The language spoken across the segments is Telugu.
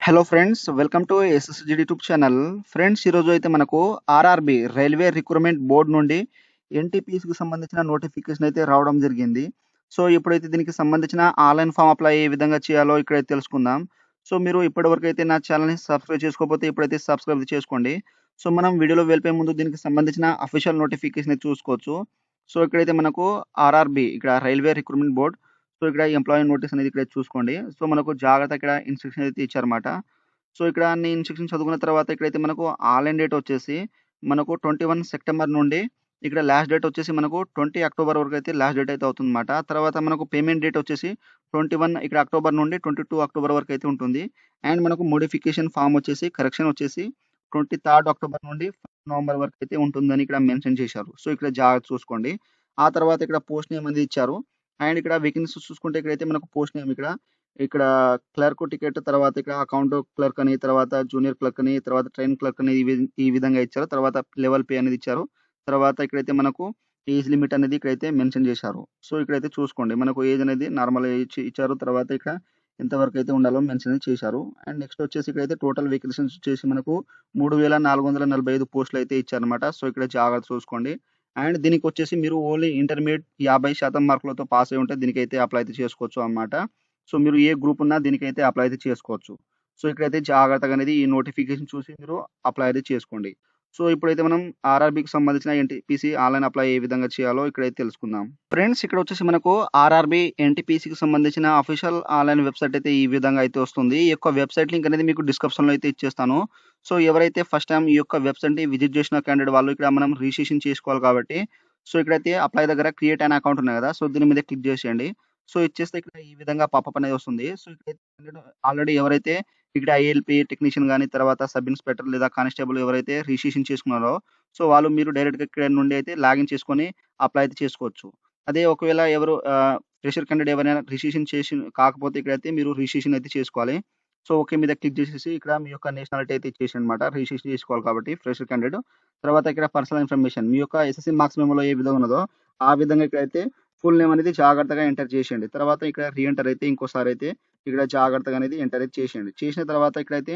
Hello friends, welcome to SSG YouTube channel. Friends, ఈరోజు అయితే మనకు ఆర్ఆర్బి రైల్వే రిక్రూట్మెంట్ బోర్డ్ నుండి ఎన్టీపీసీకి సంబంధించిన నోటిఫికేషన్ అయితే రావడం జరిగింది. సో ఇప్పుడైతే దీనికి సంబంధించిన ఆన్లైన్ ఫామ్ అప్లై ఏ విధంగా చేయాలో ఇక్కడైతే తెలుసుకుందాం. సో మీరు ఇప్పటివరకు అయితే నా ఛానల్ని సబ్స్క్రైబ్ చేసుకోకపోతే ఇప్పుడైతే సబ్స్క్రైబ్ చేసుకోండి. సో మనం వీడియోలో వెళ్ళిపోయే ముందు దీనికి సంబంధించిన అఫీషియల్ నోటిఫికేషన్ అయితే చూసుకోవచ్చు. సో ఇక్కడైతే మనకు ఆర్ఆర్బి ఇక్కడ రైల్వే రిక్రూట్మెంట్ బోర్డ్. సో ఇక్కడ ఎంప్లాయీ నోటీస్ అనేది ఇక్కడ చూసుకోండి. సో మనకు జాగ్రత్త ఇక్కడ ఇన్స్ట్రక్షన్ అయితే ఇచ్చారన్నమాట. సో ఇక్కడ అన్ని ఇన్స్ట్రక్షన్స్ చదువుకున్న తర్వాత ఇక్కడైతే మనకు ఆన్‌లైన్ డేట్ వచ్చేసి మనకు 21 సెప్టెంబర్ నుండి ఇక్కడ లాస్ట్ డేట్ వచ్చేసి మనకు 20 అక్టోబర్ వరకు అయితే లాస్ట్ డేట్ అయితే అవుతుందన్నమాట. తర్వాత మనకు పేమెంట్ డేట్ వచ్చేసి 21 ఇక్కడ అక్టోబర్ నుండి 22 అక్టోబర్ వరకు అయితే ఉంటుంది. అండ్ మనకు మోడిఫికేషన్ ఫార్మ్ వచ్చేసి కరెక్షన్ వచ్చేసి 23 అక్టోబర్ నుండి 1 నవంబర్ వరకు అయితే ఉంటుందని ఇక్కడ మెన్షన్ చేశారు. సో ఇక్కడ జాగ్రత్త చూసుకోండి. ఆ తర్వాత ఇక్కడ పోస్ట్ నేమ్ అనేది ఇచ్చారు. అండ్ ఇక్కడ వేకెన్సీస్ చూసుకుంటే ఇక్కడైతే మనకు పోస్ట్ నేమ్ ఇక్కడ క్లర్క్ టికెట్, తర్వాత ఇక్కడ అకౌంట్ క్లర్క్ అని, తర్వాత జూనియర్ క్లర్క్ అని, తర్వాత ట్రైన్ క్లర్క్ అని ఈ విధంగా ఇచ్చారు. తర్వాత లెవెల్ పే అనేది ఇచ్చారు. తర్వాత ఇక్కడైతే మనకు ఏజ్ లిమిట్ అనేది ఇక్కడైతే మెన్షన్ చేశారు. సో ఇక్కడైతే చూసుకోండి. మనకు ఏజ్ అనేది నార్మల్ ఏజ్ ఇచ్చారు. తర్వాత ఇక్కడ ఎంతవరకు అయితే ఉండాలో మెన్షన్ చేశారు. అండ్ నెక్స్ట్ వచ్చేసి ఇక్కడైతే టోటల్ వేకెన్సీస్ వచ్చేసి మనకు 3445 పోస్టులు అయితే ఇచ్చారన్నమాట. సో ఇక్కడ జాగ్రత్త చూసుకోండి. అండ్ దీనికి వచ్చేసి మీరు ఓన్లీ ఇంటర్మీడియట్ 50% మార్కులతో పాస్ అయి ఉంటే దీనికైతే అప్లై అయితే చేసుకోవచ్చు అన్నమాట. సో మీరు ఏ గ్రూప్ ఉన్నా దీనికైతే అప్లై అయితే చేసుకోవచ్చు. సో ఇక్కడైతే జాగ్రత్తగా అనేది ఈ నోటిఫికేషన్ చూసి మీరు అప్లై అయితే చేసుకోండి. సో ఇప్పుడైతే మనం ఆర్ఆర్బీకి సంబంధించిన ఎన్టీపీసీ ఆన్లైన్ అప్లై ఏ విధంగా చేయాలో ఇక్కడైతే తెలుసుకుందాం. ఫ్రెండ్స్, ఇక్కడ వచ్చేసి మనకు ఆర్ఆర్బీ ఎన్టీపీసీకి సంబంధించిన అఫీషియల్ ఆన్లైన్ వెబ్సైట్ అయితే ఈ విధంగా అయితే వస్తుంది. ఈ యొక్క వెబ్సైట్ లింక్ అనేది మీకు డిస్క్రిప్షన్లో అయితే ఇచ్చేస్తాను. సో ఎవరైతే ఫస్ట్ టైం ఈ యొక్క వెబ్సైట్ని విజిట్ చేసిన క్యాండిడేట్ వాళ్ళు ఇక్కడ మనం రిజిస్ట్రేషన్ చేసుకోవాలి కాబట్టి సో ఇక్కడైతే అప్లై దగ్గర క్రియేట్ అయిన అకౌంట్ ఉంది కదా, సో దీని మీద క్లిక్ చేసేయండి. సో ఇచ్చేస్తే ఇక్కడ ఈ విధంగా పాపప్ అనేది వస్తుంది. సో ఇక్కడైతే ఆల్రెడీ ఎవరైతే ఇక్కడ ఐఎల్పీ టెక్నీషియన్ గాని, తర్వాత సబ్ ఇన్స్‌పెక్టర్ లేదా కానిస్టేబుల్ ఎవరైతే రిజిస్ట్రేషన్ చేసుకున్నారో, సో వాళ్ళు మీరు డైరెక్ట్‌గా ఇక్కడ నుండి అయితే లాగిన్ చేసుకొని అప్లై అయితే చేసుకోవచ్చు. అదే ఒకవేళ ఎవరు ఫ్రెషర్ క్యాండిడేట్ ఎవరైనా రిజిస్ట్రేషన్ చేసి కాకపోతే ఇక్కడైతే మీరు రిజిస్ట్రేషన్ అయితే చేసుకోవాలి. సో ఓకే మీద క్లిక్ చేసేసి ఇక్కడ మీ యొక్క నేషనాలిటీ అయితే ఇచ్చేసేయండి. రిజిస్ట్రేషన్ చేసుకోవాలి కాబట్టి ఫ్రెషర్ క్యాండిడేట్. తర్వాత ఇక్కడ పర్సనల్ ఇన్ఫర్మేషన్ మీ యొక్క ఎస్ఎస్‌సి మార్క్స్ మెమోలో ఏ విధంగా ఉన్నదో ఆ విధంగా ఇక్కడైతే ఫుల్ నేమ్ అనేది జాగ్రత్తగా ఎంటర్ చేసేయండి. తర్వాత ఇక్కడ రీఎంటర్ అయితే ఇంకోసారి అయితే ఇక్కడ జాగ్రత్తగా అనేది ఎంటర్ అయితే చేసేయండి. చేసిన తర్వాత ఇక్కడైతే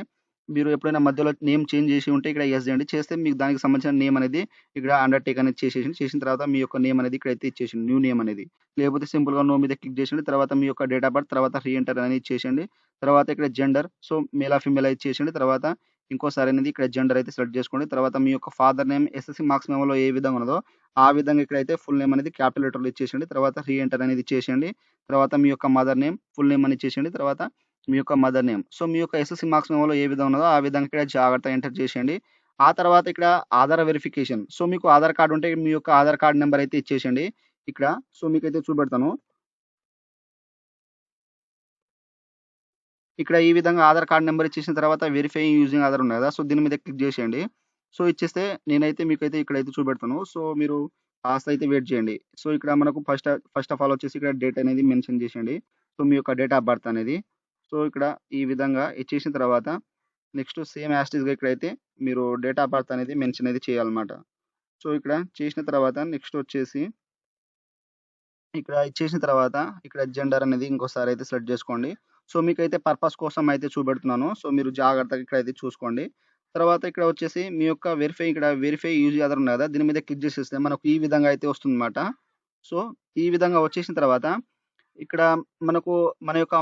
మీరు ఎప్పుడైనా మధ్యలో నేమ్ చేంజ్ చేసి ఉంటే ఇక్కడ యెస్ చేయండి. చేస్తే మీకు దానికి సంబంధించిన నేమ్ అనేది ఇక్కడ అండర్‌టేక్ అనేది చేసేసి చేసిన తర్వాత మీ యొక్క నేమ్ అనేది ఇక్కడైతే ఇచ్చేసేయండి. న్యూ నేమ్ అనేది. లేకపోతే సింపుల్‌గా నో మీద క్లిక్ చేసేయండి. తర్వాత మీ యొక్క డేట్ ఆఫ్ బర్త్, తర్వాత రీఎంటర్ అనేది ఇచ్చేసేయండి. తర్వాత ఇక్కడ జెండర్ సో మేలా, ఫీమేలా ఇచ్చేసేయండి. తర్వాత ఇంకోసారి అనేది ఇక్కడ జెండర్ అయితే సెలెక్ట్ చేసుకోండి. తర్వాత మీ యొక్క ఫాదర్ నేమ్ ఎస్ఎస్‌సి మార్క్స్ మెమోలో ఏ విధంగా ఉన్నదో ఆ విధంగా ఇక్కడైతే ఫుల్ నేమ్ అనేది క్యాపిటల్ లెటర్‌లో ఇచ్చేసేయండి. తర్వాత రీఎంటర్ అనేది ఇచ్చేసేయండి. తర్వాత మీ యొక్క మదర్ నేమ్, ఫుల్ నేమ్ అని ఇచ్చేసేయండి. తర్వాత మీ యొక్క మదర్ నేమ్. సో మీ యొక్క ఎస్ఎస్‌సి మార్క్స్ మెమోలో ఏ విధంగా ఉన్నదో ఆ విధంగా ఇక్కడ జాగ్రత్తగా ఎంటర్ చేసేయండి. ఆ తర్వాత ఇక్కడ ఆధార్ వెరిఫికేషన్. సో మీకు ఆధార్ కార్డ్ ఉంటే మీ యొక్క ఆధార్ కార్డ్ నంబర్ అయితే ఇచ్చేసేయండి ఇక్కడ. సో మీకైతే చూపెడతాను. ఇక్కడ ఈ విధంగా ఆధార్ కార్డ్ నంబర్ ఇచ్చేసిన తర్వాత వెరిఫై యూజింగ్ ఆధార్ ఉంది కదా, సో దీని మీద క్లిక్ చేసేయండి. సో ఇచ్చేస్తే నేనైతే మీకైతే ఇక్కడైతే చూపెడతాను. సో మీరు కాస్త అయితే వెయిట్ చేయండి. సో ఇక్కడ మనకు ఫస్ట్ ఆఫ్ ఆల్ వచ్చేసి ఇక్కడ డేట్ అనేది మెన్షన్ చేసేయండి. సో మీ యొక్క డేట్ ఆఫ్ బర్త్ అనేది. సో ఇక్కడ ఈ విధంగా ఇచ్చేసిన తర్వాత నెక్స్ట్ సేమ్ యాజ్ టీజ్‌గా ఇక్కడైతే మీరు డేట్ ఆఫ్ బర్త్ అనేది మెన్షన్ అయితే చేయాలన్నమాట. సో ఇక్కడ చేసిన తర్వాత నెక్స్ట్ వచ్చేసి ఇక్కడ ఇచ్చేసిన తర్వాత ఇక్కడ జెండర్ అనేది ఇంకోసారి అయితే సెలెక్ట్ చేసుకోండి. సో మీకైతే పర్పస్ కోసం అయితే చూపెడుతున్నాను. సో మీరు జాగ్రత్తగా ఇక్కడైతే చూసుకోండి. తర్వాత ఇక్కడ వచ్చేసి మీ యొక్క వెరిఫై యూజ్ ఆధార్ ఉంది కదా, దీని మీద క్లిక్ చేసేస్తే మనకు ఈ విధంగా అయితే వస్తుందన్నమాట. సో ఈ విధంగా వచ్చేసిన తర్వాత ఇక్కడ మనకు మన యొక్క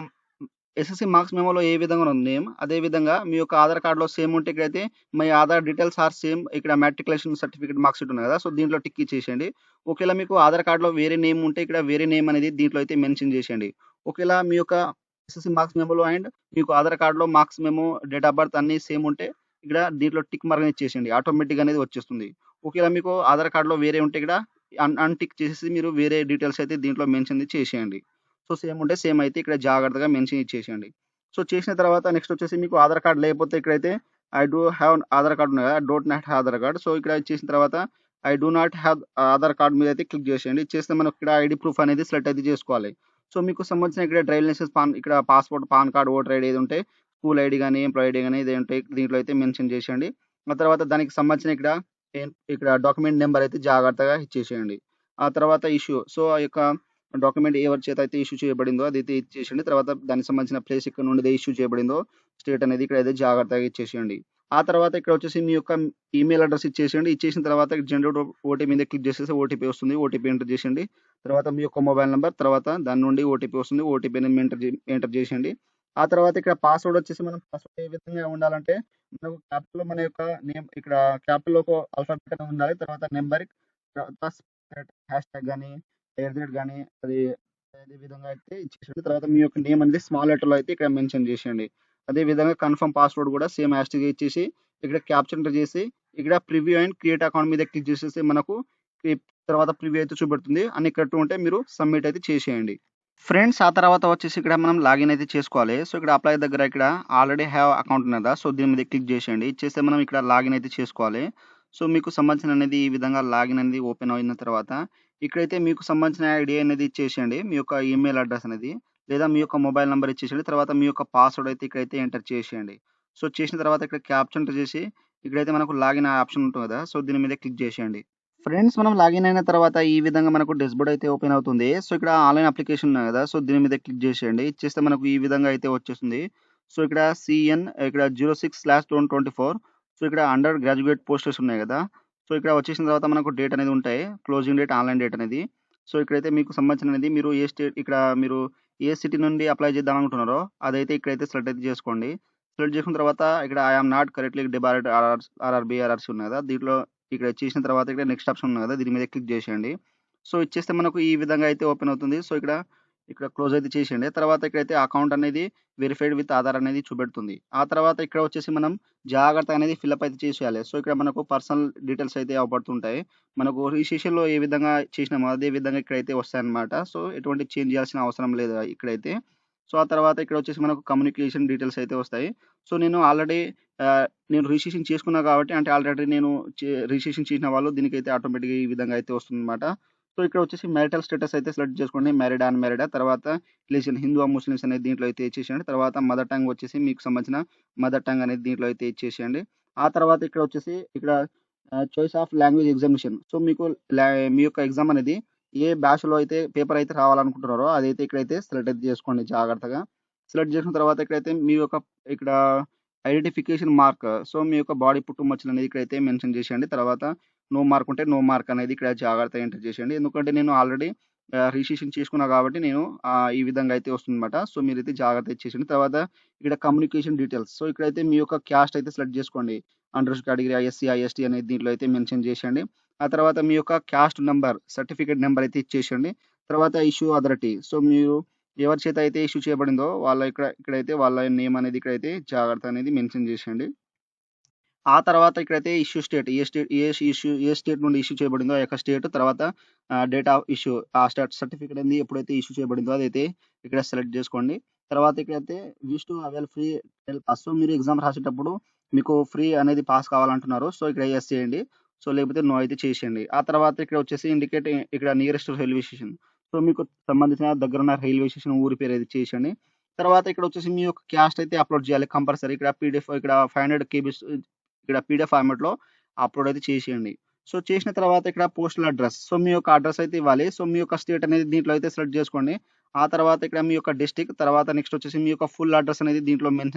ఎస్ఎస్‌సి మార్క్స్ మెమోలో ఏ విధంగా ఉంది నేమ్, అదే విధంగా మీ యొక్క ఆధార్ కార్డ్‌లో సేమ్ ఉంటే ఇక్కడైతే my Aadhaar details are same ఇక్కడ మాట్రిక్యులేషన్ సర్టిఫికేట్ మార్క్ షీట్ ఉంది కదా, సో దీంట్లో టిక్ ఇచ్చేసేయండి. ఒకవేళ మీకు ఆధార్ కార్డ్‌లో వేరే నేమ్ ఉంటే ఇక్కడ వేరే నేమ్ అనేది దీంట్లో అయితే మెన్షన్ చేసేయండి. ఒకవేళ మీ యొక్క ఎస్ఎస్‌సి మార్క్స్ మెమోలో అండ్ మీకు ఆధార్ కార్డ్‌లో marks memo, date of birth అన్నీ సేమ్ ఉంటే ఇక్కడ దీంట్లో టిక్ మార్క్ అనేది ఇచ్చేసేయండి. ఆటోమేటిక్‌గా అనేది వచ్చేస్తుంది. ఒకవేళ మీకు ఆధార్ కార్డ్‌లో వేరే ఉంటే ఇక్కడ అన్‌టిక్ చేసేసి మీరు వేరే డీటెయిల్స్ అయితే దీంట్లో మెన్షన్ చేసేయండి. సో సేమ్ ఉంటే సేమ్ అయితే ఇక్కడ జాగ్రత్తగా మెన్షన్ ఇచ్చేసేయండి. సో చేసిన తర్వాత నెక్స్ట్ వచ్చేసి మీకు ఆధార్ కార్డ్ లేకపోతే ఇక్కడైతే I do have Aadhaar card ఉంది కదా, I don't not have Aadhaar card. So ఇక్కడ ఇచ్చేసిన తర్వాత I do not have Aadhaar card మీద అయితే క్లిక్ చేసేయండి. చేస్తే మనకు ఇక్కడ ఐడీ ప్రూఫ్ అనేది సెలెక్ట్ అయితే చేసుకోవాలి. సో మీకు సంబంధించిన ఇక్కడ డ్రైవింగ్ లైసెన్స్, ఇక్కడ passport, pan card, voter ID ఏది ఉంటే స్కూల్ ఐడీ గాని, ఎంప్లాయీ ఐడీ గాని ఇది ఉంటే దీంట్లో అయితే మెన్షన్ చేసేయండి. ఆ తర్వాత దానికి సంబంధించిన ఇక్కడ డాక్యుమెంట్ నెంబర్ అయితే జాగ్రత్తగా ఇచ్చేసేయండి. ఆ తర్వాత ఇష్యూ. సో ఆ యొక్క డాక్యుమెంట్ ఎవరి చేత అయితే ఇష్యూ చేయబడిందో అదైతే ఇచ్చేసేయండి. తర్వాత దానికి సంబంధించిన ప్లేస్ ఎక్కడ నుండి ఇష్యూ చేయబడిందో స్టేట్ అనేది ఇక్కడైతే జాగ్రత్తగా ఇచ్చేసేయండి. ఆ తర్వాత ఇక్కడ వచ్చేసి మీ యొక్క ఈమెయిల్ అడ్రెస్ ఇచ్చేసేయండి. ఇచ్చేసిన తర్వాత జనరేట్ ఓటీపీ మీద క్లిక్ చేసేసి ఓటీపీ వస్తుంది. ఓటీపీ ఎంటర్ చేసేయండి. తర్వాత మీ యొక్క మొబైల్ నంబర్, తర్వాత దాని నుండి ఓటీపీ వస్తుంది. ఓటీపీ అనేది ఎంటర్ చేసేయండి. ఆ తర్వాత ఇక్కడ పాస్వర్డ్ వచ్చేసి మనం పాస్వర్డ్ ఏ విధంగా ఉండాలంటే మనకు క్యాపిటల్‌లో మన యొక్క నేమ్ ఇక్కడ క్యాపిటల్‌లో ఒక ఆల్ఫాబెట్ అనేది ఉండాలి. తర్వాత నంబర్, తర్వాత హ్యాష్‌ట్యాగ్ గాని, ఎయిర్‌టెల్ గాని అది అదే విధంగా అయితే ఇచ్చేసేయండి. తర్వాత మీ యొక్క నేమ్ అనేది స్మాల్ లెటర్‌లో అయితే ఇక్కడ మెన్షన్ చేసేయండి. అదే విధంగా కన్ఫర్మ్ పాస్వర్డ్ కూడా సేమ్ యాజ్ టీజ్‌గా ఇచ్చేసి ఇక్కడ క్యాప్చా ఎంటర్ చేసి ఇక్కడ ప్రివ్యూ అండ్ క్రియేట్ అకౌంట్ మీద క్లిక్ చేసేసి మనకు ఈ తర్వాత ప్రివ్యూ అయితే చూపెడుతుంది. అన్ని కరెక్ట్ ఉంటే మీరు సబ్మిట్ అయితే చేసేయండి. ఫ్రెండ్స్ ఆ తర్వాత వచ్చేసి ఇక్కడ మనం లాగిన్ అయితే చేసుకోవాలి. సో ఇక్కడ అప్లై దగ్గర ఇక్కడ ఆల్రెడీ హ్యావ్ అకౌంట్ ఉంది కదా! సో దీని మీద క్లిక్ చేసేయండి. ఇచ్చేస్తే మనం ఇక్కడ లాగిన్ అయితే చేసుకోవాలి. సో మీకు సంబంధించిన అనేది ఈ విధంగా లాగిన్ అనేది ఓపెన్ అయిన తర్వాత ఇక్కడైతే మీకు సంబంధించిన ఐడీ అనేది ఇచ్చేసేయండి. మీ యొక్క ఈమెయిల్ అడ్రెస్ అనేది లేదా మీ యొక్క మొబైల్ నంబర్ ఇచ్చేసేయండి. తర్వాత మీ యొక్క పాస్వర్డ్ అయితే ఇక్కడైతే ఎంటర్ చేసేయండి. సో చేసిన తర్వాత ఇక్కడ క్యాప్చా ఎంటర్ చేసి ఇక్కడైతే మనకు లాగిన్ ఆప్షన్ ఉంటుంది కదా! సో దీని మీద క్లిక్ చేసేయండి. ఫ్రెండ్స్ మనం లాగిన్ అయిన తర్వాత ఈ విధంగా మనకు డాష్‌బోర్డ్ అయితే ఓపెన్ అవుతుంది. సో ఇక్కడ ఆన్‌లైన్ అప్లికేషన్ ఉన్నది కదా! సో దీని మీద క్లిక్ చేసేయండి. ఇచ్చేస్తే మనకు ఈ విధంగా అయితే వచ్చేస్తుంది. సో ఇక్కడ సీఎన్ ఇక్కడ 06/2024 సో ఇక్కడ అండర్ గ్రాడ్యుయేట్ పోస్టర్స్ ఉన్నాయి కదా! సో ఇక్కడ వచ్చేసిన తర్వాత మనకు డేట్ అనేది ఉంటాయి. క్లోజింగ్ డేట్, ఆన్‌లైన్ డేట్ అనేది. సో ఇక్కడైతే మీకు సంబంధించినది మీరు ఏ స్టేట్ ఇక్కడ మీరు ఏ సిటీ నుండి అప్లై చేద్దాం అనుకుంటున్నారో అదైతే ఇక్కడైతే సెలెక్ట్ అయితే చేసుకోండి. సెలెక్ట్ చేసుకున్న తర్వాత ఇక్కడ I am not correctly debarred RRB, RRC ఉన్నాయి కదా! దీంట్లో ఇక్కడ చేసిన తర్వాత ఇక్కడ నెక్స్ట్ ఆప్షన్ ఉంది కదా! దీని మీద క్లిక్ చేసేయండి. సో ఇచ్చేస్తే మనకు ఈ విధంగా అయితే ఓపెన్ అవుతుంది. సో ఇక్కడ క్లోజ్ అయితే చేసేయండి. తర్వాత ఇక్కడైతే అకౌంట్ అనేది వెరిఫైడ్ విత్ ఆధార్ అనేది చూపెడుతుంది. ఆ తర్వాత ఇక్కడ వచ్చేసి మనం జాగ్రత్తగా అనేది ఫిల్అప్ అయితే చేసేయాలి. సో ఇక్కడ మనకు పర్సనల్ డీటెయిల్స్ అయితే అవపడుతుంటాయి. మనకు రిజిస్ట్రేషన్‌లో ఏ విధంగా చేసినామో అదే విధంగా ఇక్కడైతే వస్తాయన్నమాట. సో ఎటువంటి చేంజ్ చేయాల్సిన అవసరం లేదు ఇక్కడైతే. సో ఆ తర్వాత ఇక్కడ వచ్చేసి మనకు కమ్యూనికేషన్ డీటెయిల్స్ అయితే వస్తాయి. సో నేను ఆల్రెడీ నేను రిజిస్ట్రేషన్ చేసుకున్నా కాబట్టి అంటే ఆల్రెడీ నేను రిజిస్ట్రేషన్ చేసిన వాళ్ళు దీనికైతే ఆటోమేటిక్‌గా ఈ విధంగా అయితే వస్తుందన్నమాట. సో ఇక్కడ వచ్చేసి మ్యారిటల్ స్టేటస్ అయితే సెలెక్ట్ చేసుకోండి. మ్యారీడా, అన్‌మ్యారీడా తర్వాత రిలీజియన్ హిందూ, ముస్లిమ్స్ అనేది దీంట్లో అయితే ఇచ్చేసేయండి. తర్వాత మదర్ టంగ్ వచ్చేసి మీకు సంబంధించిన మదర్ టంగ్ అనేది దీంట్లో అయితే ఇచ్చేసేయండి. ఆ తర్వాత ఇక్కడ వచ్చేసి ఇక్కడ choice of language examination. So మీకు మీ యొక్క ఎగ్జామ్ అనేది ఏ భాషలో అయితే పేపర్ అయితే రావాలనుకుంటున్నారో అదైతే ఇక్కడైతే సెలెక్ట్ అయితే చేసుకోండి జాగ్రత్తగా. సెలెక్ట్ చేసిన తర్వాత ఇక్కడైతే మీ యొక్క ఇక్కడ ఐడెంటిఫికేషన్ మార్క్. సో మీ యొక్క బాడీ పుట్టుమచ్చలు అనేది ఇక్కడైతే మెన్షన్ చేసేయండి. తర్వాత నో మార్క్ ఉంటే నో మార్క్ అనేది ఇక్కడ జాగ్రత్తగా ఎంటర్ చేసేయండి. ఎందుకంటే నేను ఆల్రెడీ రిజిస్ట్రేషన్ చేసుకున్నా కాబట్టి నేను ఈ విధంగా అయితే వస్తుందన్నమాట. సో మీరైతే జాగ్రత్తగా ఇచ్చేసేయండి. తర్వాత ఇక్కడ కమ్యూనికేషన్ డీటెయిల్స్. సో ఇక్కడైతే మీ యొక్క క్యాస్ట్ అయితే సెలెక్ట్ చేసుకోండి. అన్‌రిజర్వ్డ్ కేటగిరీ, ఎస్సీ, ఎస్టీ అనేది దీంట్లో అయితే మెన్షన్ చేసేయండి. ఆ తర్వాత మీ యొక్క క్యాస్ట్ నంబర్, సర్టిఫికేట్ నంబర్ అయితే ఇచ్చేసేయండి. తర్వాత ఇష్యూ అథారిటీ. సో మీరు ఎవరి చేత అయితే ఇష్యూ చేయబడిందో వాళ్ళ ఇక్కడైతే వాళ్ళ నేమ్ అనేది ఇక్కడైతే జాగ్రత్త అనేది మెన్షన్ చేసేయండి. ఆ తర్వాత ఇక్కడైతే ఇష్యూ స్టేట్ ఏ స్టేట్ నుండి ఇష్యూ చేయబడిందో ఆ యొక్క స్టేట్ తర్వాత డేట్ ఆఫ్ ఇష్యూ ఆ సర్టిఫికేట్ అనేది ఎప్పుడైతే ఇష్యూ చేయబడిందో అదైతే ఇక్కడ సెలెక్ట్ చేసుకోండి. తర్వాత ఇక్కడైతే wish to avail free pass. So మీరు ఎగ్జామ్ రాసేటప్పుడు మీకు ఫ్రీ అనేది పాస్ కావాలంటున్నారు. సో ఇక్కడ యెస్ చేయండి. సో లేకపోతే నో అయితే చేసేయండి. ఆ తర్వాత ఇక్కడ వచ్చేసి ఇండికేట్ ఇక్కడ నియరెస్ట్ రైల్వే స్టేషన్. సో మీకు సంబంధించిన దగ్గరున్న రైల్వే స్టేషన్ ఊరి పేరు అయితే చేసేయండి. తర్వాత ఇక్కడ వచ్చేసి మీ యొక్క క్యాస్ట్ అయితే అప్లోడ్ చేయాలి కంపల్సరీ. ఇక్కడ పీడీఎఫ్ ఇక్కడ 500 కేబీస్ ఇక్కడ పీడీఎఫ్ ఫార్మాట్‌లో అప్‌లోడ్ అయితే చేసేయండి. సో చేసిన తర్వాత ఇక్కడ పోస్టల్ అడ్రెస్. సో మీ యొక్క అడ్రెస్ అయితే ఇవ్వాలి. సో మీ యొక్క స్టేట్ అనేది దీంట్లో అయితే సెలెక్ట్ చేసుకోండి. ఆ తర్వాత ఇక్కడ మీ యొక్క డిస్ట్రిక్ట్ తర్వాత నెక్స్ట్ వచ్చేసి మీ యొక్క ఫుల్ అడ్రెస్ అనేది దీంట్లో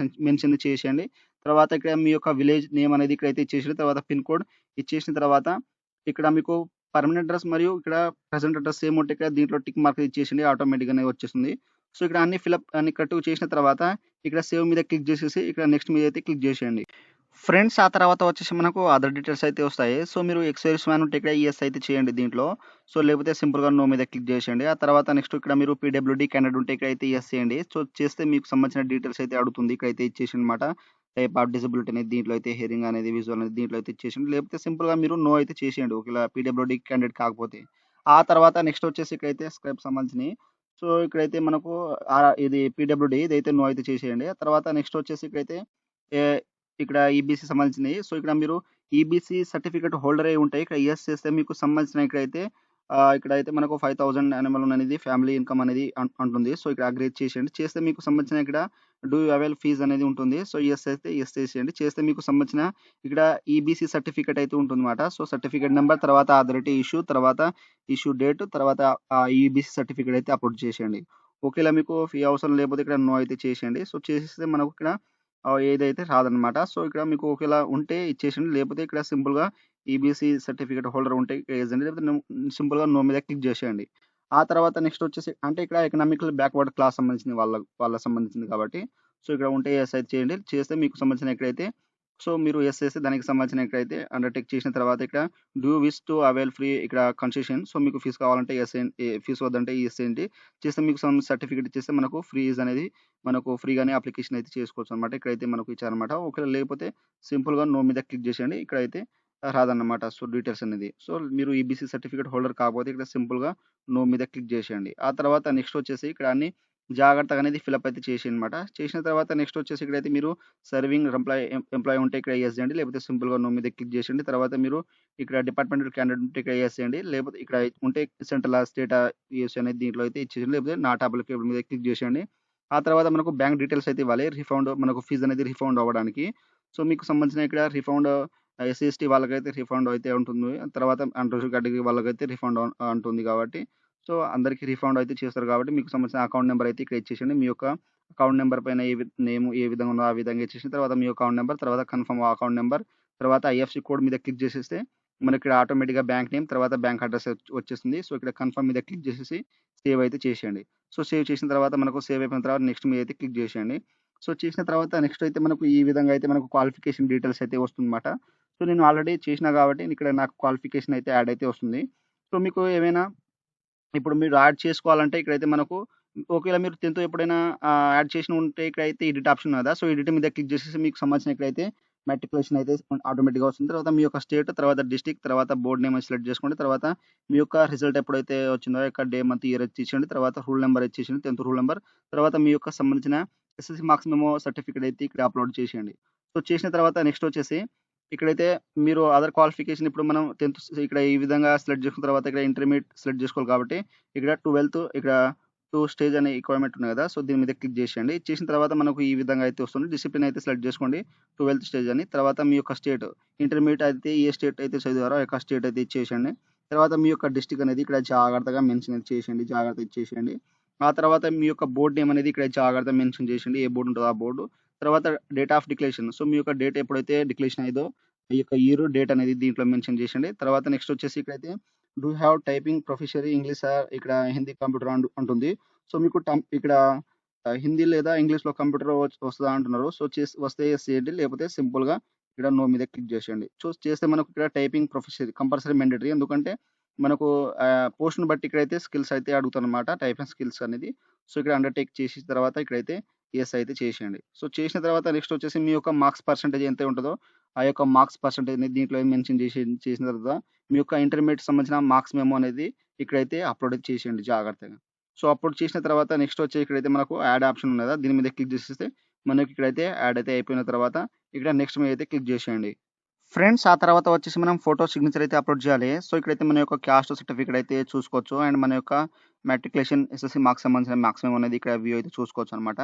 మెన్షన్ చేసేయండి. తర్వాత ఇక్కడ మీ యొక్క విలేజ్ నేమ్ అనేది ఇక్కడైతే ఇచ్చేసేయండి. తర్వాత పిన్ కోడ్ ఇచ్చేసిన తర్వాత ఇక్కడ మీకు పర్మనెంట్ అడ్రెస్ మరియు ఇక్కడ ప్రెజెంట్ అడ్రెస్ సేమ్ ఉంటే ఇక్కడ దీంట్లో టిక్ మార్క్ ఇచ్చేసేయండి. ఆటోమేటిక్‌గానే వచ్చేస్తుంది. సో ఇక్కడ అన్ని అన్ని కరెక్ట్‌గా చేసిన తర్వాత ఇక్కడ సేవ్ మీద క్లిక్ చేసేసి ఇక్కడ నెక్స్ట్ మీద అయితే క్లిక్ చేసేయండి. ఫ్రెండ్స్ ఆ తర్వాత వచ్చేసి మనకు అదర్ డీటెయిల్స్ అయితే వస్తాయి. సో మీరు ఎక్స్ మ్యాన్ ఉంటే ఇక్కడ యెస్ అయితే చేయండి దీంట్లో. సో లేకపోతే సింపుల్‌గా నో మీద క్లిక్ చేసేయండి. ఆ తర్వాత నెక్స్ట్ ఇక్కడ మీరు పీడబ్ల్యూడీ క్యాండిడేట్ ఉంటే ఇక్కడైతే యెస్ చేయండి. సో చేస్తే మీకు సంబంధించిన డీటెయిల్స్ అయితే అడుగుతుంది. ఇక్కడైతే ఇచ్చేసేయనమాట. టైప్ ఆఫ్ డిసబిలిటీ అనేది దీంట్లో అయితే హియరింగ్ అనేది విజువల్ అనేది దీంట్లో అయితే ఇచ్చేసేయండి. లేకపోతే సింపుల్‌గా మీరు నో అయితే చేసేయండి. ఒకవేళ పీడబ్ల్యూడీ క్యాండిడేట్ కాకపోతే. ఆ తర్వాత నెక్స్ట్ వచ్చేసి ఇక్కడైతే స్క్రైబ్‌కి సంబంధించినయి. సో ఇక్కడైతే మనకు ఇది పీడబ్ల్యూడీ ఇదైతే నో అయితే చేసేయండి. ఆ తర్వాత నెక్స్ట్ వచ్చేసి ఇక్కడైతే ఏ ఇక్కడ ఈబీసీ సంబంధించినయి. సో ఇక్కడ మీరు ఈబీసీ సర్టిఫికేట్ హోల్డర్ అయ్యి ఉంటే ఇక్కడ యెస్ చేస్తే మీకు సంబంధించిన ఇక్కడైతే ఇక్కడైతే మనకు 5000 యాన్యువల్ అనేది ఫ్యామిలీ ఇన్‌కమ్ అనేది అంటుంది. సో ఇక్కడ అగ్రీ చేసేయండి. చేస్తే మీకు సంబంధించిన ఇక్కడ డూ యూ అవైల్ ఫీజ్ అనేది ఉంటుంది. సో యెస్ అయితే యెస్ చేసేయండి. చేస్తే మీకు సంబంధించిన ఇక్కడ ఈబీసీ సర్టిఫికేట్ అయితే ఉంటుందన్నమాట. సో సర్టిఫికేట్ నంబర్ తర్వాత అథారిటీ ఇష్యూ తర్వాత ఇష్యూ డేట్ తర్వాత ఈబీసీ సర్టిఫికేట్ అయితే అప్‌లోడ్ చేసేయండి. ఒకవేళ మీకు ఫీ అవసరం లేకపోతే ఇక్కడ నో అయితే చేసేయండి. సో చేసేస్తే మనకు ఇక్కడ ఏదైతే రాదనమాట. సో, ఇక్కడ మీకు ఒకవేళ ఉంటే ఇచ్చేసేయండి. లేకపోతే ఇక్కడ సింపుల్‌గా ఈబీసీ సర్టిఫికేట్ హోల్డర్ ఉంటే ఏసేయండి. లేకపోతే సింపుల్‌గా నో మీద క్లిక్ చేసేయండి. ఆ తర్వాత నెక్స్ట్ వచ్చేసి అంటే ఇక్కడ ఎకనామికల్ బ్యాక్వర్డ్ క్లాస్ సంబంధించింది వాళ్ళకి సంబంధించింది కాబట్టి, సో, ఇక్కడ ఉంటే యెస్ అయితే చేయండి. చేస్తే మీకు సంబంధించిన ఎక్కడైతే సో, మీరు యెస్ చేస్తే దానికి సంబంధించిన ఎక్కడైతే అండర్‌టేక్ చేసిన తర్వాత ఇక్కడ do you wish to avail free ఇక్కడ కన్సెషన్. సో, మీకు ఫీస్ కావాలంటే యెస్ ఫీస్ వద్దంటే యెస్ చేయండి. చేస్తే మీకు సర్టిఫికేట్ ఇచ్చేస్తే మనకు ఫీజ్ అనేది మనకు ఫ్రీగానే అప్లికేషన్ అయితే చేసుకోవచ్చనమాట. ఇక్కడైతే మనకు ఇచ్చారనమాట. ఒకవేళ లేకపోతే సింపుల్‌గా నో మీద క్లిక్ చేసేయండి. ఇక్కడైతే రాదన్నమాట. సో, డీటెయిల్స్ అనేది. సో, మీరు ఈబీసీ సర్టిఫికేట్ హోల్డర్ కాకపోతే ఇక్కడ సింపుల్‌గా నో మీద క్లిక్ చేసేయండి. ఆ తర్వాత నెక్స్ట్ వచ్చేసి ఇక్కడ అన్ని జాగ్రత్తగా అనేది ఫిలప్ అయితే చేసేయనమాట. చేసిన తర్వాత నెక్స్ట్ వచ్చేసి ఇక్కడైతే మీరు సర్వింగ్ ఎంప్లాయీ ఉంటే ఇక్కడ యెస్ చేయండి. లేకపోతే సింపుల్‌గా నో మీద క్లిక్ చేసేయండి. తర్వాత మీరు ఇక్కడ డిపార్ట్మెంటల్ క్యాండిడేట్ ఉంటే ఇక్కడ యెస్ చేయండి. లేకపోతే ఇక్కడ ఉంటే సెంట్రలా, స్టేటా, యూఎస్ అనేది దీంట్లో అయితే ఇచ్చేసేయండి. లేకపోతే నాట్ అప్లికేబుల్ మీద క్లిక్ చేసేయండి. ఆ తర్వాత మనకు బ్యాంక్ డీటెయిల్స్ అయితే ఇవ్వాలి. రిఫండ్ మనకు ఫీజ్ అనేది రిఫండ్ అవ్వడానికి. సో, మీకు సంబంధించిన ఇక్కడ రిఫండ్ ఎస్సీ, ఎస్టీ వాళ్ళకైతే రిఫండ్ అయితే ఉంటుంది. తర్వాత అన్‌రిజర్వ్డ్ కేటగిరీ వాళ్ళకైతే రిఫండ్ ఉంటుంది కాబట్టి, సో, అందరికి రిఫండ్ అయితే చేస్తారు కాబట్టి మీకు సంబంధించిన అకౌంట్ నంబర్ అయితే ఇక్కడ ఇచ్చేసేయండి. మీ యొక్క అకౌంట్ నంబర్ పైన నేమ్ ఏ విధంగా ఉందో ఆ విధంగా ఇచ్చేసిన తర్వాత మీ అకౌంట్ నంబర్, తర్వాత కన్ఫర్మ్ అకౌంట్ నంబర్, తర్వాత ఐఎఫ్‌సీ కోడ్ మీద క్లిక్ చేసేస్తే మనకిక్కడ ఆటోమేటిక్‌గా బ్యాంక్ నేమ్, తర్వాత బ్యాంక్ అడ్రెస్ వచ్చేస్తుంది. సో, ఇక్కడ కన్ఫర్మ్ మీద క్లిక్ చేసేసి సేవ్ అయితే చేసేయండి. సో, సేవ్ చేసిన తర్వాత మనకు సేవ్ అయిపోయిన తర్వాత నెక్స్ట్ మీదైతే క్లిక్ చేసేయండి. సో, చేసిన తర్వాత నెక్స్ట్ అయితే మనకు ఈ విధంగా అయితే మనకు క్వాలిఫికేషన్ డీటెయిల్స్ అయితే వస్తుందన్నమాట. సో, నేను ఆల్రెడీ చేసినా కాబట్టి ఇక్కడ నాకు క్వాలిఫికేషన్ అయితే యాడ్ అయితే వస్తుంది. సో, మీకు ఏమైనా ఇప్పుడు మీరు యాడ్ చేసుకోవాలంటే ఇక్కడైతే మనకు ఒకవేళ మీరు 10థ్ ఎప్పుడైనా యాడ్ చేసి ఉంటే ఇక్కడైతే ఎడిట్ ఆప్షన్ ఉంది కదా! సో, ఎడిట్ మీద క్లిక్ చేసేసి మీకు సంబంధించిన ఇక్కడైతే మెట్రిక్యులేషన్ అయితే ఆటోమేటిక్‌గా వస్తుంది. తర్వాత మీ యొక్క స్టేట్, తర్వాత డిస్ట్రిక్ట్, తర్వాత బోర్డ్ నేమ్ సెలెక్ట్ చేసుకోండి. తర్వాత మీ యొక్క రిజల్ట్ ఎప్పుడైతే వచ్చిందో యొక్క డే, మంత్, ఇయర్ ఇచ్చేసేయండి. తర్వాత రూల్ నంబర్ ఇచ్చేసేయండి. 10థ్ రూల్ నంబర్. తర్వాత మీ యొక్క సంబంధించిన ఎస్ఎస్‌సీ మార్క్స్ మెమో సర్టిఫికేట్ అయితే ఇక్కడ అప్‌లోడ్ చేసేయండి. సో, చేసిన తర్వాత నెక్స్ట్ వచ్చేసి ఇక్కడైతే మీరు అదర్ క్వాలిఫికేషన్ ఇప్పుడు మనం 10థ్ ఇక్కడ ఈ విధంగా సెలెక్ట్ చేసుకున్న తర్వాత ఇక్కడ ఇంటర్మీడియేట్ సెలెక్ట్ చేసుకోవాలి కాబట్టి ఇక్కడ 12థ్ ఇక్కడ 2 స్టేజ్ అనే రిక్వైర్మెంట్ ఉంది కదా! సో, దీని మీద క్లిక్ చేసేయండి. చేసిన తర్వాత మనకు ఈ విధంగా అయితే వస్తుంది. డిసిప్లిన్ అయితే సెలెక్ట్ చేసుకోండి. 12థ్ స్టేజ్ అని. తర్వాత మీ యొక్క స్టేట్ ఇంటర్మీడియేట్ అయితే ఏ స్టేట్ అయితే చదివారో ఆ యొక్క స్టేట్ అయితే ఇచ్చేసేయండి. తర్వాత మీ యొక్క డిస్ట్రిక్ట్ అనేది ఇక్కడ జాగ్రత్తగా మెన్షన్ అయితే చేసేయండి. జాగ్రత్తగా ఇచ్చేసేయండి. ఆ తర్వాత మీ యొక్క బోర్డ్ నేమ్ అనేది ఇక్కడ జాగ్రత్తగా మెన్షన్ చేసేయండి. ఏ బోర్డ్ ఉంటదో ఆ బోర్డు. తర్వాత డేట్ ఆఫ్ డిక్లరేషన్. సో, మీ యొక్క డేట్ ఎప్పుడైతే డిక్లరేషన్ అయ్యిదో ఈ యొక్క ఇయర్, డేట్ అనేది దీంట్లో మెన్షన్ చేసేయండి. తర్వాత నెక్స్ట్ వచ్చేసి ఇక్కడైతే do have typing proficiency English or ఇక్కడ హిందీ కంప్యూటర్ ఉంటుంది. సో, మీకు ఇక్కడ హిందీ లేదా ఇంగ్లీష్‌లో కంప్యూటర్ వస్తదా అంటున్నారు. సో, వస్తే యెస్ చేయండి. లేకపోతే సింపుల్‌గా ఇక్కడ నో మీద క్లిక్ చేసేయండి. చేస్తే మనకు ఇక్కడ టైపింగ్ ప్రొఫిషియరీ కంపల్సరీ మ్యాండేటరీ. ఎందుకంటే మనకు పోస్ట్‌ని బట్టి ఇక్కడైతే స్కిల్స్ అయితే అడుగుతారనమాట. టైపింగ్ స్కిల్స్ అనేది. సో, ఇక్కడ అండర్‌టేక్ చేసిన తర్వాత ఇక్కడైతే యెస్ అయితే చేసేయండి. సో, చేసిన తర్వాత నెక్స్ట్ వచ్చేసి మీ యొక్క మార్క్స్ పర్సెంటేజ్ ఎంత ఉంటదో ఆ యొక్క మార్క్స్ పర్సెంటేజ్‌ని దీంట్లో మెన్షన్ చేసిన తర్వాత మీ యొక్క ఇంటర్మీడియేట్ సంబంధించిన మార్క్స్ మెమో అనేది ఇక్కడైతే అప్‌లోడ్ చేసేయండి జాగ్రత్తగా. సో, అప్‌లోడ్ చేసిన తర్వాత నెక్స్ట్ వచ్చి ఇక్కడైతే మనకు యాడ్ ఆప్షన్ ఉంది కదా! దీని మీద క్లిక్ చేసేస్తే మనకి ఇక్కడైతే యాడ్ అయితే అయిపోయిన తర్వాత ఇక్కడ నెక్స్ట్ మీద అయితే క్లిక్ చేసేయండి. ఫ్రెండ్స్ ఆ తర్వాత వచ్చేసి మనం ఫోటో సిగ్నేచర్ అయితే అప్‌లోడ్ చేయాలి. సో, ఇక్కడైతే మన యొక్క క్యాస్ట్ సర్టిఫికేట్ అయితే చూసుకోవచ్చు. అండ్ మన యొక్క మెట్రిక్యులేషన్ ఎస్ఎస్‌సీ మార్క్స్ సంబంధించిన మార్క్స్ మెమో అనేది ఇక్కడ వ్యూ అయితే చూసుకోవచ్చనమాట.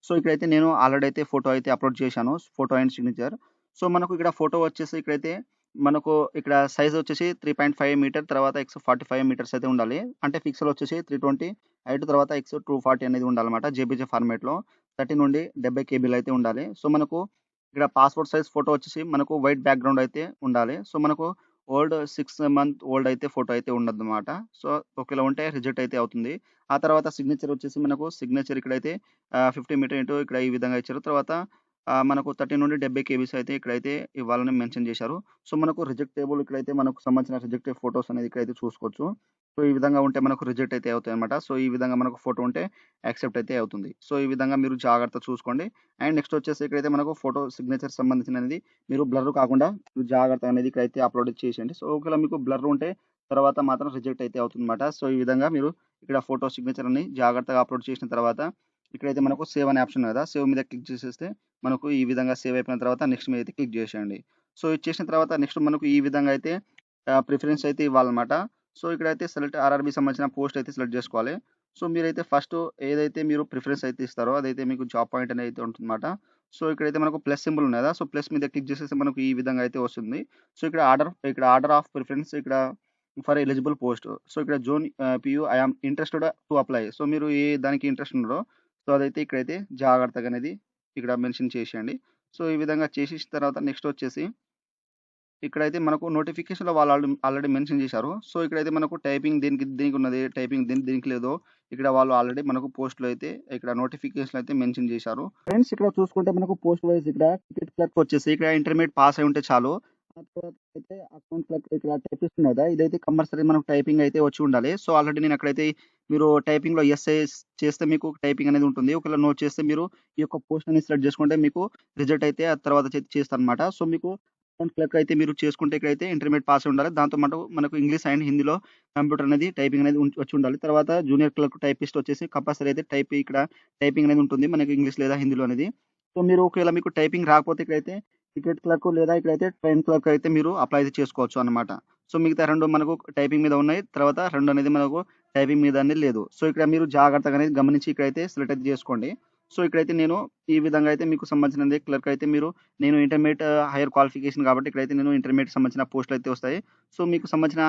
సో, ఇక్కడైతే నేను ఆల్రెడీ అయితే ఫోటో అయితే అప్‌లోడ్ చేశాను. Photo and signature. సో, మనకు ఇక్కడ ఫోటో వచ్చేసి ఇక్కడైతే మనకు ఇక్కడ సైజ్ వచ్చేసి 3.5 మీటర్ తర్వాత ఎక్స్ 45 మీటర్స్ అయితే ఉండాలి. అంటే పిక్సెల్ వచ్చేసి 320 హైట్ తర్వాత ఎక్స్ 240 అనేది ఉండాలన్నమాట. జేపీజీ ఫార్మాట్‌లో 30 నుండి 70 కేబీలో అయితే ఉండాలి. సో, మనకు ఇక్కడ పాస్‌పోర్ట్ సైజ్ ఫోటో వచ్చేసి మనకు వైట్ బ్యాక్‌గ్రౌండ్ అయితే ఉండాలి. సో, మనకు 6 మంత్ ఓల్డ్ అయితే ఫోటో అయితే ఉండదన్నమాట. సో, ఒకవేళ ఉంటే రిజెక్ట్ అయితే అవుతుంది. ఆ తర్వాత సిగ్నేచర్ వచ్చేసి మనకు సిగ్నేచర్ ఇక్కడైతే 50 మీటర్ ఇంటూ ఇక్కడ ఈ విధంగా ఇచ్చారు. తర్వాత మనకు 30 నుండి 70 కేబీస్ అయితే ఇక్కడైతే ఇవ్వాలని మెన్షన్ చేశారు. సో, మనకు రిజెక్టబుల్ ఇక్కడైతే మనకు సంబంధించిన రిజెక్టెడ్ ఫోటోస్ అనేది ఇక్కడైతే చూసుకోవచ్చు. సో, ఈ విధంగా ఉంటే మనకు రిజెక్ట్ అయితే అవుతాయన్నమాట. సో, ఈ విధంగా మనకు ఫోటో ఉంటే యాక్సెప్ట్ అయితే అవుతుంది. సో, ఈ విధంగా మీరు జాగ్రత్తగా చూసుకోండి. అండ్ నెక్స్ట్ వచ్చేసి ఇక్కడైతే మనకు ఫోటో సిగ్నేచర్ సంబంధించినది మీరు బ్లర్ కాకుండా మీరు జాగ్రత్త అనేది ఇక్కడైతే అప్‌లోడ్ చేసేయండి. సో, ఒకవేళ మీకు బ్లర్ ఉంటే తర్వాత మాత్రం రిజెక్ట్ అయితే అవుతుందన్నమాట. సో, ఈ విధంగా మీరు ఇక్కడ ఫోటో సిగ్నేచర్ అని జాగ్రత్తగా అప్‌లోడ్ చేసిన తర్వాత ఇక్కడైతే మనకు సేవ్ అనే ఆప్షన్ ఉంది కదా! సేవ్ మీద క్లిక్ చేసేస్తే మనకు ఈ విధంగా సేవ్ అయిపోయిన తర్వాత నెక్స్ట్ మీద అయితే క్లిక్ చేసేయండి. సో, ఇది చేసిన తర్వాత నెక్స్ట్ మనకు ఈ విధంగా అయితే ప్రిఫరెన్స్ అయితే ఇవ్వాలన్నమాట. సో, ఇక్కడైతే సెలెక్ట్ ఆర్ఆర్‌బీ సంబంధించిన పోస్ట్ అయితే సెలెక్ట్ చేసుకోవాలి. సో, మీరైతే ఫస్ట్ ఏదైతే మీరు ప్రిఫరెన్స్ అయితే ఇస్తారో అదైతే మీకు జాబ్ పాయింట్ అనేది ఉంటుందన్నమాట. సో, ఇక్కడైతే మనకు ప్లస్ సింబల్ ఉంది కదా! సో, ప్లస్ మీద క్లిక్ చేసేస్తే మనకు ఈ విధంగా అయితే వస్తుంది. సో, ఇక్కడ ఆర్డర్ ఆఫ్ ప్రిఫరెన్స్ ఇక్కడ ఫర్ ఎలిజిబుల్ పోస్ట్. సో, ఇక్కడ zone PU I am interested to apply. So, మీరు ఏ దానికి ఇంట్రెస్ట్ ఉన్నారో సో, అదైతే ఇక్కడైతే జాగ్రత్తగా అనేది ఇక్కడ మెన్షన్ చేసేయండి. సో, ఈ విధంగా చేసేసిన తర్వాత నెక్స్ట్ వచ్చేసి ఇక్కడైతే మనకు నోటిఫికేషన్‌లో వాళ్ళు ఆల్రెడీ మెన్షన్ చేశారు. సో, ఇక్కడైతే మనకు టైపింగ్ దీనికున్నది, టైపింగ్ దీనికి లేదో ఇక్కడ వాళ్ళు ఆల్రెడీ మనకు పోస్ట్‌లో అయితే ఇక్కడ నోటిఫికేషన్‌లో అయితే మెన్షన్ చేశారు. ఫ్రెండ్స్ ఇక్కడ చూసుకుంటే మనకు పోస్ట్ వైస్ ఇక్కడ టికెట్ క్లర్క్ వచ్చేసి ఇక్కడ ఇంటర్మీడియేట్ పాస్ అయి ఉంటే చాలు. ఆ తర్వాత అయితే అకౌంట్ క్లర్క్ ఇక్కడ టైపిస్ట్ ఉంది కదా! ఇదైతే కంపల్సరీ మనకు టైపింగ్ అయితే వచ్చి ఉండాలి. సో, ఆల్రెడీ నేను అక్కడైతే మీరు టైపింగ్‌లో యెస్ చేస్తే మీకు టైపింగ్ అనేది ఉంటుంది. ఒకవేళ నో చేస్తే మీరు ఈ యొక్క పోస్ట్ అనేది సెలెక్ట్ చేసుకుంటే మీకు రిజల్ట్ అయితే ఆ తర్వాత చేస్తారనమాట. సో, మీకు అకౌంట్ క్లర్క్ అయితే మీరు చేసుకుంటే ఇక్కడైతే ఇంటర్మీడియేట్ పాస్ అయి ఉండాలి. దాంతో పాటు మనకు ఇంగ్లీష్ అండ్ హిందీలో కంప్యూటర్ అనేది టైపింగ్ అనేది వచ్చి ఉండాలి. తర్వాత జూనియర్ క్లర్క్ టైపిస్ట్ వచ్చేసి కంపల్సరీ అయితే ఇక్కడ టైపింగ్ అనేది ఉంటుంది. మనకి ఇంగ్లీష్ లేదా హిందీలో అనేది. సో, మీరు ఒకవేళ మీకు టైపింగ్ రాకపోతే ఇక్కడైతే టికెట్ క్లర్క్ లేదా ఇక్కడైతే ట్రైన్ క్లర్క్ అయితే మీరు అప్లై అయితే చేసుకోవచ్చు అన్నమాట. సో, మిగతా 2 మనకు టైపింగ్ మీద ఉన్నాయి. తర్వాత 2 అనేది మనకు టైపింగ్ మీద అనేది లేదు. సో, ఇక్కడ మీరు జాగ్రత్తగా అనేది గమనించి ఇక్కడైతే సెలెక్ట్ అయితే చేసుకోండి. సో, ఇక్కడైతే నేను ఈ విధంగా అయితే మీకు సంబంధించినది క్లర్క్ అయితే నేను ఇంటర్మీడియేట్ హైయర్ క్వాలిఫికేషన్ కాబట్టి ఇక్కడైతే నేను ఇంటర్మీడియేట్ సంబంధించిన పోస్టులు అయితే వస్తాయి. సో, మీకు సంబంధించిన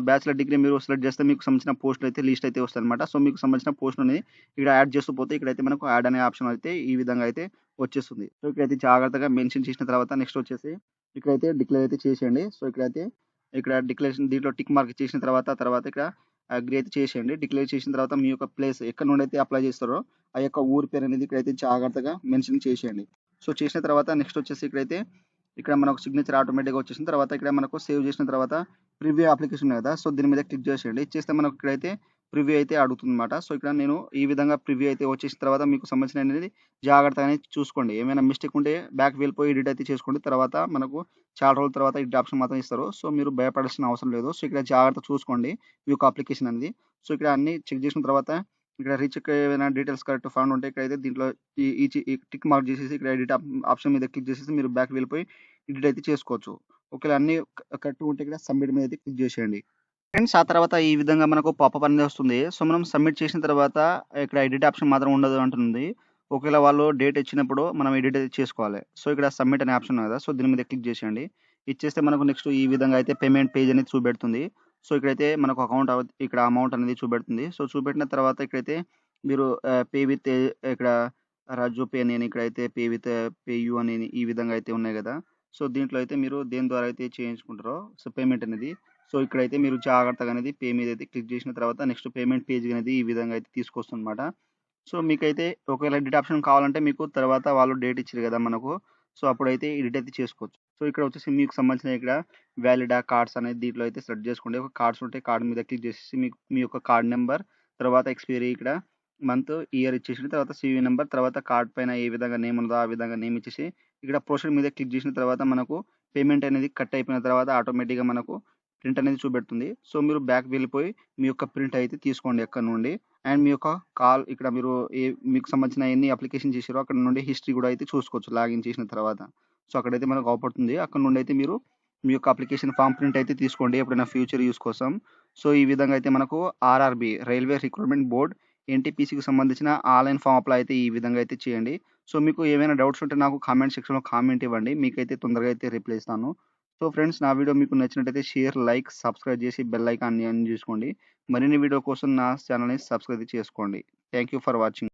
బ్యాచిలర్ డిగ్రీ మీరు సెలెక్ట్ చేస్తే మీకు సంబంధించిన పోస్టులు అయితే లిస్ట్ అయితే వస్తాయన్నమాట. సో, మీకు సంబంధించిన పోస్ట్ అనేది ఇక్కడ యాడ్ చేస్తూ పోతే ఇక్కడైతే మనకు యాడ్ అనే ఆప్షన్ అయితే ఈ విధంగా అయితే వచ్చేస్తుంది. సో, ఇక్కడైతే జాగ్రత్తగా మెన్షన్ చేసిన తర్వాత నెక్స్ట్ వచ్చేసి ఇక్కడైతే డిక్లేర్ అయితే చేసేయండి. సో, ఇక్కడ డిక్లరేషన్ దీంట్లో టిక్ మార్క్ చేసిన తర్వాత ఇక్కడ అగ్రీ అయితే చేసేయండి. డిక్లేర్ చేసిన తర్వాత మీ యొక్క ప్లేస్ ఎక్కడి నుండి అయితే అప్లై చేస్తారో ఆ యొక్క ఊరి పేరు అనేది ఇక్కడైతే జాగ్రత్తగా మెన్షన్ చేసేయండి. సో, చేసిన తర్వాత నెక్స్ట్ వచ్చేసి ఇక్కడ మనకు సిగ్నేచర్ ఆటోమేటిక్‌గా వచ్చేసిన తర్వాత ఇక్కడ మనకు సేవ్ చేసిన తర్వాత ప్రివ్యూ అప్లికేషన్ ఉంది కదా! సో, దీని మీద క్లిక్ చేసేయండి. చేస్తే మనకు ఇక్కడైతే ప్రివ్యూ అయితే అడుగుతుందన్నమాట. సో, ఇక్కడ నేను ఈ విధంగా ప్రివ్యూ అయితే వచ్చేసిన తర్వాత మీకు సంబంధించినది జాగ్రత్తగా అనేది చూసుకోండి. ఏమైనా మిస్టేక్ ఉంటే బ్యాక్ వెళ్ళిపోయి ఎడిట్ అయితే చేసుకోండి. తర్వాత మనకు చాలా రోజుల తర్వాత ఎడిట్ ఆప్షన్ మాత్రం ఇస్తారు. సో, మీరు భయపడాల్సిన అవసరం లేదు. సో, ఇక్కడ జాగ్రత్తగా చూసుకోండి ఈ యొక్క అప్లికేషన్ అనేది. సో, ఇక్కడ అన్నీ చెక్ చేసిన తర్వాత ఇక్కడ రీచెక్ ఏమైనా డీటెయిల్స్ కరెక్ట్ ఫౌండ్ ఉంటే ఇక్కడైతే దీంట్లో ఈ టిక్ మార్క్ చేసేసి ఇక్కడ ఎడిట్ ఆప్షన్ మీద క్లిక్ చేసేసి మీరు బ్యాక్ వెళ్ళిపోయి ఎడిట్ అయితే చేసుకోవచ్చు. ఒకవేళ అన్నీ కరెక్ట్‌గా ఉంటే ఇక్కడ సబ్మిట్ మీద అయితే క్లిక్ చేసేయండి. ఫ్రెండ్స్ ఆ తర్వాత ఈ విధంగా మనకు పాపప్ అనేది వస్తుంది. సో, మనం సబ్మిట్ చేసిన తర్వాత ఇక్కడ ఎడిట్ ఆప్షన్ మాత్రం ఉండదు అంటుంది. ఒకవేళ వాళ్ళు డేట్ ఇచ్చినప్పుడు మనం ఎడిట్ అయితే చేసుకోవాలి. సో, ఇక్కడ సబ్మిట్ అనే ఆప్షన్ ఉంది కదా! సో, దీని మీద క్లిక్ చేసేయండి. ఇచ్చేస్తే మనకు నెక్స్ట్ ఈ విధంగా అయితే పేమెంట్ పేజ్ అనేది చూపెడుతుంది. సో, ఇక్కడైతే మనకు ఇక్కడ అమౌంట్ అనేది చూపెడుతుంది. సో, చూపెట్టిన తర్వాత ఇక్కడైతే మీరు పే విత్ ఇక్కడ రాజు పే అని ఇక్కడైతే పే విత్ పే యూ అని ఈ విధంగా అయితే ఉన్నాయి కదా! సో, దీంట్లో అయితే మీరు దేని ద్వారా అయితే చేయించుకుంటారో సో, పేమెంట్ అనేది సో, ఇక్కడైతే మీరు జాగ్రత్తగా అనేది పే మీద అయితే క్లిక్ చేసిన తర్వాత నెక్స్ట్ పేమెంట్ పేజ్ అనేది ఈ విధంగా అయితే తీసుకొస్తుందన్నమాట. సో, మీకైతే ఒకవేళ ఎడిట్ ఆప్షన్ కావాలంటే మీకు తర్వాత వాళ్ళు డేట్ ఇచ్చారు కదా మనకు. సో, అప్పుడైతే ఎడిట్ అయితే చేసుకోవచ్చు. సో, ఇక్కడ వచ్చేసి మీకు సంబంధించిన ఇక్కడ వ్యాలిడా కార్డ్స్ అనేది దీంట్లో అయితే సెలెక్ట్ చేసుకోండి. ఒక కార్డ్స్ ఉంటే కార్డ్ మీద క్లిక్ చేసేసి మీకు మీ యొక్క కార్డ్ నెంబర్ తర్వాత ఎక్స్‌పైరీ ఇక్కడ మంత్, ఇయర్ ఇచ్చేసిన తర్వాత సీవీ నంబర్ తర్వాత కార్డ్ పైన ఏ విధంగా నేమ్ ఉందో ఆ విధంగా నేమ్ ఇచ్చేసి ఇక్కడ ప్రొసీడ్ మీద క్లిక్ చేసిన తర్వాత మనకు పేమెంట్ అనేది కట్ అయిపోయిన తర్వాత ఆటోమేటిక్‌గా మనకు ప్రింట్ అనేది చూపెడుతుంది. సో, మీరు బ్యాక్ వెళ్ళిపోయి మీ యొక్క ప్రింట్ అయితే తీసుకోండి అక్కడి నుండి. అండ్ మీ యొక్క ఇక్కడ మీరు మీకు సంబంధించిన ఎన్ని అప్లికేషన్ చేసారో అక్కడ నుండి హిస్టరీ కూడా అయితే చూసుకోవచ్చు లాగిన్ చేసిన తర్వాత. సో, అక్కడైతే మనకు అవుపడుతుంది. అక్కడ నుండి అయితే మీరు మీ యొక్క అప్లికేషన్ ఫార్మ్ ప్రింట్ అయితే తీసుకోండి ఎప్పుడైనా ఫ్యూచర్ యూజ్ కోసం. సో, ఈ విధంగా అయితే మనకు ఆర్ఆర్‌బీ రైల్వే రిక్రూట్మెంట్ బోర్డ్ ఎన్‌టీపీసీకి సంబంధించిన ఆన్‌లైన్ ఫార్మ్ అప్లై అయితే ఈ విధంగా అయితే చేయండి. సో, మీకు ఏమైనా డౌట్స్ ఉంటే నాకు కామెంట్ సెక్షన్‌లో కామెంట్ ఇవ్వండి. మీకైతే తొందరగా అయితే రిప్లై ఇస్తాను. సో, ఫ్రెండ్స్ నా వీడియో మీకు నచ్చినట్టయితే షేర్, లైక్, సబ్స్క్రైబ్ చేసి బెల్ ఐకాన్‌ని ఆన్ చేసుకోండి. మరిన్ని వీడియో కోసం నా ఛానెల్‌ని సబ్స్క్రైబ్ చేసుకోండి. Thank you for watching.